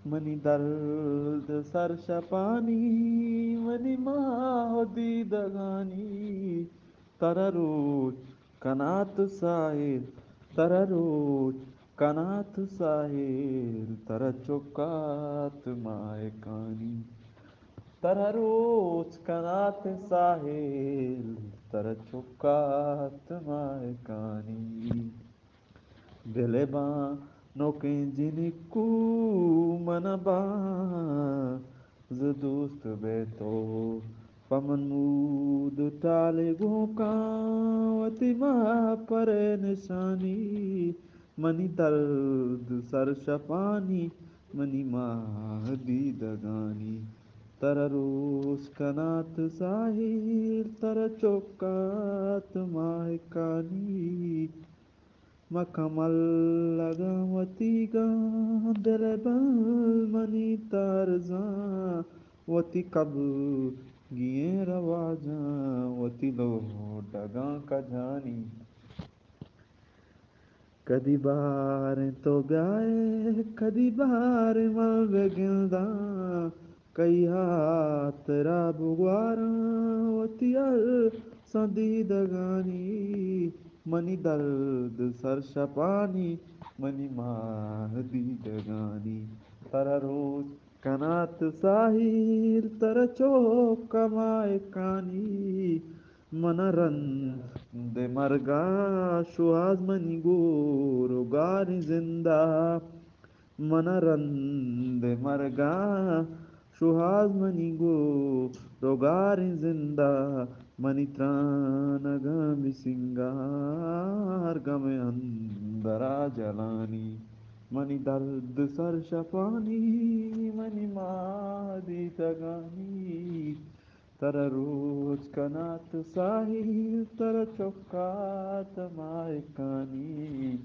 money दर्द सरशपानी money दीदगानी तररोज कनात साहिल तररोज कनात साहिल तर चौकात माए कानी तररोज कनात साहिल तर चौकात माए कानी दिलबा नोके जिनिकू मनबा ज दोस्त बेतो पमनमूद टाले गोकावती पर निशानी मनी दर्द सरशपानी मनी दीदगानी तररोज कनात साहिल तर चौकात मायकानी मखमल लगावतीगा दिलबल मनी तारजा वती कब गिए रवाजा वती लो डगा का जानी कदी बार तो ब्याए कदी बार मल गिलदा कई हाथ रा बुगवारा वती अल सदी दगानी मनी दर्द सरशपानी मनी दी दगानी तर रोज कनात साहिल तर चोक कमाए कानी मनरन de marga suaz manigo rogari zinda मनरंद मरगा सुहास मनिगो रोगारी जिंदा मनी त्राण गम सिंगार गम अंदरा जलानी मनी दर्द सर शपानी मनी मादी तगानी तर रोज कनात साहिल तर चौकात मायकानी